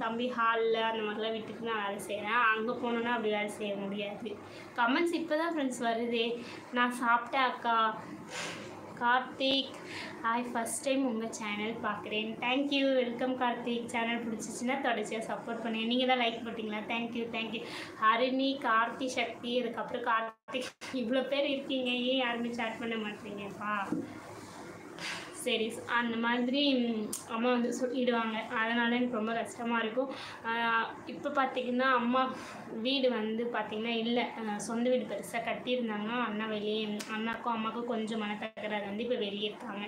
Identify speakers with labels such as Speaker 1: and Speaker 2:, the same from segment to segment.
Speaker 1: தம்பி ஹாலில் அந்த மாதிரிலாம் விட்டுட்டு நான் வேலை செய்கிறேன். அங்கே போனோன்னா அப்படி வேலை செய்ய முடியாது. கமெண்ட்ஸ் இப்போ தான் ஃப்ரெண்ட்ஸ் வருதே. நான் சாப்பிட்டேன் அக்கா. கார்த்திக் ஹாய், ஃபஸ்ட் டைம் உங்கள் சேனல் பார்க்குறேன். Thank you, welcome Karthik. சேனல் பிடிச்சிச்சின்னா தொடர்ச்சியாக சப்போர்ட் பண்ணுங்கள். நீங்கள் தான் லைக் பண்ணிட்டீங்களா? தேங்க்யூ. ஹரிணி, கார்த்தி, சக்தி, அதுக்கப்புறம் கார்த்திக், இவ்வளோ பேர் இருக்கீங்க, ஏன் யாருமே சேட் பண்ண மாட்டீங்கப்பா? சரி, அந்த மாதிரி அம்மா வந்து சொல்லிடுவாங்க. அதனால் எனக்கு ரொம்ப கஷ்டமாக இருக்கும். இப்போ பார்த்திங்கன்னா அம்மா வீடு வந்து பார்த்திங்கன்னா இல்லை, சொந்த வீடு பெருசாக கட்டியிருந்தாங்க. அண்ணா வெளியே, அண்ணாக்கும் அம்மாவுக்கும் கொஞ்சம் மனத்தகராறு வந்து இப்போ வெளியே இருக்காங்க.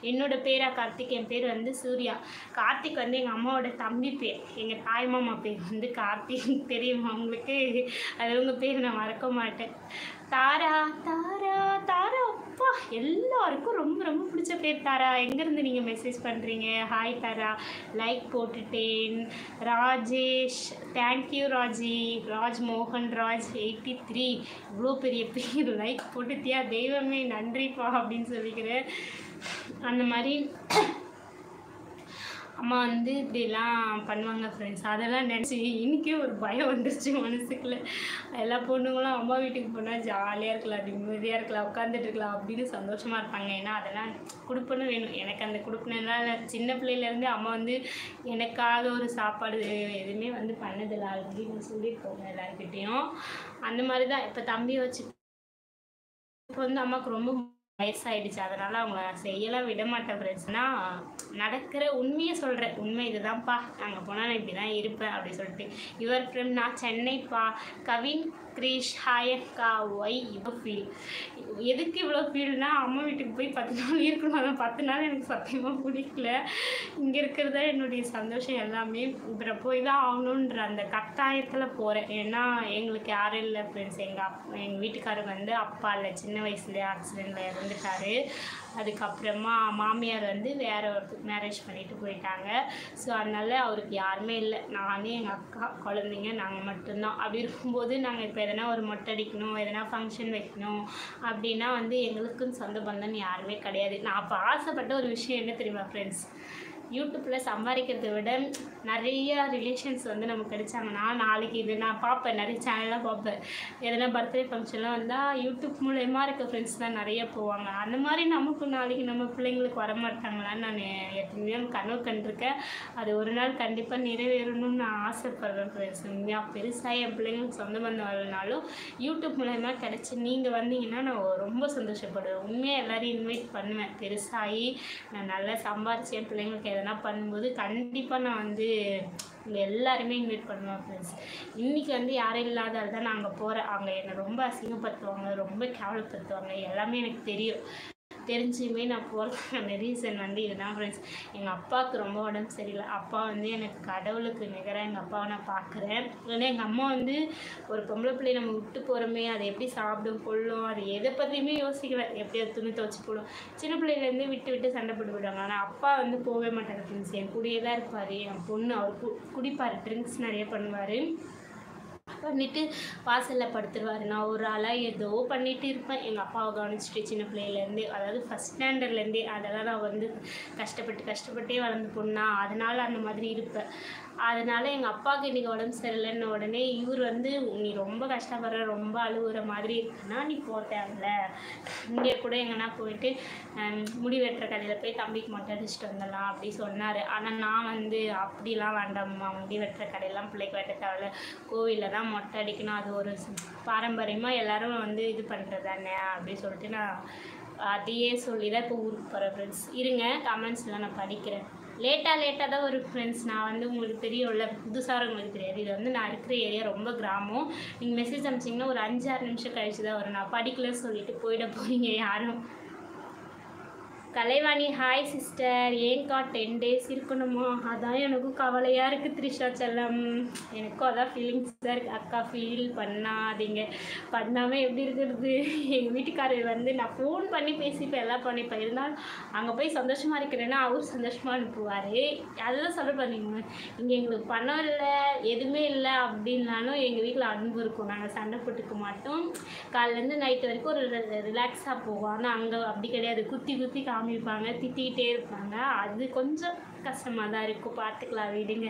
Speaker 1: என்னோடய பேரா கார்த்திக், என் பேர் வந்து சூர்யா. கார்த்திக் வந்து எங்கள் அம்மாவோட தம்பி பேர். எங்கள் தாய்மாமா பேர் வந்து கார்த்திக். தெரியுமா உங்களுக்கு? அது உங்கள் பேர் நான் மறக்க மாட்டேன். தாரா தாரா தாரா, அப்பா எல்லாருக்கும் ரொம்ப ரொம்ப பிடிச்ச பேர் தாரா. எங்கேருந்து நீங்கள் மெசேஜ் பண்ணுறீங்க? ஹாய் தாரா, லைக் போட்டுட்டேன். ராஜேஷ், தேங்க்யூ ராஜி. ராஜ் மோகன் ராஜ் 83, இவ்வளோ பெரிய பேர் லைக் போட்டுட்டியா, தெய்வமே நன்றிப்பா அப்படின்னு சொல்லிக்கிறேன். அந்த மாதிரி அம்மா வந்து இப்படிலாம் பண்ணுவாங்க ஃப்ரெண்ட்ஸ். அதெல்லாம் நினச்சி இன்றைக்கே ஒரு பயம் வந்துருச்சு மனசுக்குள்ளே. எல்லா பொண்ணுங்களும் அம்மா வீட்டுக்கு போனால் ஜாலியாக இருக்கலாம், நிம்மதியாக இருக்கலாம், உட்காந்துட்டு இருக்கலாம் அப்படின்னு சந்தோஷமாக இருப்பாங்க. ஏன்னா அதெல்லாம் கொடுப்பனும் வேணும். எனக்கு அந்த கொடுப்பனெல்லாம் சின்ன பிள்ளையிலேருந்து அம்மா வந்து எனக்காக ஒரு சாப்பாடு எதுவுமே வந்து பண்ணதில்லை. ஆல்ரெடி நான் சொல்லியிருக்கோங்க எல்லாருக்கிட்டேயும். அந்த மாதிரி தான் இப்போ தம்பியை வச்சு இப்போ வந்து அம்மாவுக்கு ரொம்ப வயசாகிடுச்சு. அதனால் அவங்கள செய்யலாம் விட மாட்டேன் ஃப்ரெண்ட்ஸ்னா. நடக்கிற உண்மையை சொல்கிறேன். உண்மை இதுதான்ப்பா, நாங்கள் போனால் நான் இப்படி தான் இருப்பேன் அப்படி சொல்லிட்டு. யுவர் ஃப்ரெண்ட், நான் சென்னைப்பா. கவின் கிரீஷ், ஹாய் அக்கா. ஒய் இவ்வளோ ஃபீல்? எதுக்கு இவ்வளோ ஃபீல்னா, அம்மா வீட்டுக்கு போய் 10 நாள் இருக்கணும். அதான் 10 நாள் எனக்கு சத்தியமாக பிடிக்கல. இங்கே இருக்கிறதா என்னுடைய சந்தோஷம் எல்லாமே. இப்போ போய் தான் ஆகணுன்ற அந்த கட்டாயத்தில் போகிறேன். ஏன்னா எங்களுக்கு யாரும் இல்லை ஃப்ரெண்ட்ஸ். எங்கள் வீட்டுக்காரர் வந்து அப்பா இல்லை, சின்ன வயசுலேயே ஆக்சிடெண்ட்டில் இறந்துட்டார். அதுக்கப்புறமா மாமியார் வந்து வேறு ஒருத்தருக்கு மேரேஜ் பண்ணிட்டு போயிட்டாங்க. ஸோ அதனால் அவருக்கு யாருமே இல்லை. நானே, எங்கள் அக்கா, குழந்தைங்க, நாங்கள் மட்டும்தான். அப்படி இருக்கும்போது நாங்கள் இப்போ எதனா ஒரு மொட்டை அடிக்கணும், எதனா ஃபங்க்ஷன் வைக்கணும் அப்படின்னா வந்து எங்களுக்குன்னு சொந்த பந்தம் யாருமே கிடையாது. நான் அப்போ ஆசைப்பட்ட ஒரு விஷயம் என்ன தெரியுமா ஃப்ரெண்ட்ஸ்? யூடியூப்பில் சம்பாதிக்கிறத விட நிறையா ரிலேஷன்ஸ் வந்து நமக்கு கிடைச்சாங்கன்னா, நாளைக்கு இது நான் பார்ப்பேன், நிறைய சேனல்லாம் பார்ப்பேன். எதனா பர்த்டே ஃபங்க்ஷன்லாம் வந்தால் யூடியூப் மூலயமா இருக்க ஃப்ரெண்ட்ஸ் தான் நிறைய போவாங்க. அந்த மாதிரி நமக்கு நாளைக்கு நம்ம பிள்ளைங்களுக்கு வரமாட்டாங்களான்னு நான் எத்தனையோ கனவு கண்டிருக்கேன். அது ஒரு நாள் கண்டிப்பாக நிறைவேறணும்னு நான் ஆசைப்படுறேன் ஃப்ரெண்ட்ஸ். உண்மையாக பெருசாக என் பிள்ளைங்களுக்கு சொந்த பந்தம் வரலனாலும் யூடியூப் மூலயமா கிடச்சி நீங்கள் வந்தீங்கன்னா நான் ரொம்ப சந்தோஷப்படுவேன். உண்மையாக எல்லோரையும் இன்வைட் பண்ணுவேன். பெருசாகி நான் நல்லா சம்பாரிச்சு என் பிள்ளைங்களுக்கு எதனா பண்ணும்போது கண்டிப்பாக நான் வந்து எல்லாருமே இன்வைட் பண்ணுவேன் ஃப்ரெண்ட்ஸ். இன்றைக்கி வந்து யாரும் இல்லாதால் தான் நான் அங்கே போகிறேன். அவங்க என்னை ரொம்ப அசிங்கப்படுத்துவாங்க, ரொம்ப கேவலப்படுத்துவாங்க. எல்லாமே எனக்கு தெரியும். தெரிஞ்சுமே நான் போகிறதுக்கான ரீசன் வந்து இதுதான் ஃப்ரெண்ட்ஸ். எங்கள் அப்பாவுக்கு ரொம்ப உடம்பு சரியில்லை. அப்பா வந்து எனக்கு கடவுளுக்கு நிகராக எங்கள் அப்பாவை நான் பார்க்குறேன். ஏன்னா எங்கள் அம்மா வந்து ஒரு பொம்பளை பிள்ளையை நம்ம விட்டு போகிறோமே, அதை எப்படி சாப்பிடும் கொள்ளும், அது எதை பற்றியுமே யோசிக்கல. எப்படி அது துணி துவச்சி போடும். சின்ன பிள்ளையிலேருந்து விட்டு சண்டை போட்டு விடுவாங்க. ஆனால் அப்பா வந்து போகவே மாட்டார் ஃப்ரெண்ட்ஸ். என் கூடயே தான் இருப்பார். என் பொண்ணு அவர் குடிப்பார், ட்ரிங்க்ஸ் நிறைய பண்ணுவார். பண்ணிவிட்டு வாசலில் படுத்துருவார். நான் ஒரு ஆளாக ஏதோ பண்ணிகிட்டு இருப்பேன். எங்கள் அப்பாவை கவனிச்சுட்டு சின்ன பிள்ளையிலேருந்தே, அதாவது ஃபஸ்ட் ஸ்டாண்டர்ட்லேருந்தே அதெல்லாம் நான் வந்து கஷ்டப்பட்டே வளர்ந்து பொண்ணா, அதனால் அந்த மாதிரி இருப்பேன். அதனால் எங்கள் அப்பாவுக்கு இன்றைக்கி உடம்பு சரியில்லைன்ன உடனே இவர் வந்து நீ ரொம்ப கஷ்டப்படுற, ரொம்ப அழுகுற மாதிரி இருக்குன்னா நீ போக தேவையில்ல, இங்கே கூட எங்கன்னா போயிட்டு முடி வெட்டுற கடையில் போய் தம்பிக்கு மொட்டை அடிச்சுட்டு வந்துடலாம் அப்படி சொன்னார். ஆனால் நான் வந்து அப்படிலாம் வேண்டாம்மா, முடி வெட்டுற கடையெல்லாம் பிள்ளைக்கு வெட்ட தேவையில்ல, கோவிலில் தான் மொட்டை அடிக்கணும், அது ஒரு பாரம்பரியமாக எல்லோரும் வந்து இது பண்ணுறது தானே அப்படி சொல்லிட்டு நான் அதையே சொல்லி தான் இப்போ ஊருக்கு போகிறேன் ஃப்ரெண்ட்ஸ். இருங்க, கமெண்ட்ஸ்லாம் நான் படிக்கிறேன். லேட்டாக தான் ஒரு ஃப்ரெண்ட்ஸ். நான் வந்து உங்களுக்கு தெரியும்ல, புதுசாக உங்களுக்கு தெரியாது. இது வந்து நான் இருக்கிற ஏரியா ரொம்ப கிராமம். நீங்கள் மெசேஜ் அனுப்பிச்சிங்கன்னா ஒரு 5-6 நிமிஷம் கழிச்சு தான் வரும். நான் படிக்கலன்னு சொல்லிட்டு போயிட போகிறீங்க யாரும். Kalaivani, hi sister. ஏன்க்கா 10 days இருக்கணுமா? அதான் எனக்கும் கவலையாக இருக்குது த்ரிஷா செல்லம். எனக்கும் அதான் ஃபீலிங்ஸாக இருக்குது. அக்கா ஃபீல் பண்ணாதீங்க. பண்ணாமல் எப்படி இருக்கிறது? எங்கள் வீட்டுக்காரர் வந்து நான் ஃபோன் பண்ணி பேசிப்பேன், எல்லாம் பண்ணிப்பேன். இருந்தாலும் அங்கே போய் சந்தோஷமாக இருக்கிறேன்னா அவர் சந்தோஷமாக அனுப்புவார். அதெல்லாம் சொல்ல பண்ணீங்க. இங்கே எங்களுக்கு பணம் இல்லை, எதுவுமே இல்லை அப்படின்னாலும் எங்கள் வீட்டில் அன்பு இருக்கும். நாங்கள் சண்டை போட்டுக்க மாட்டோம். காலையிலேருந்து நைட்டு வரைக்கும் ஒரு ரிலாக்ஸாக போவோம். ஆனால் அங்கே அப்படி கிடையாது. குத்தி காமிப்பாங்க, திட்டிகிட்டே இருப்பாங்க. அது கொஞ்சம் கஷ்டமாக தான் இருக்கும். பார்த்துக்கலாம், விடுங்க.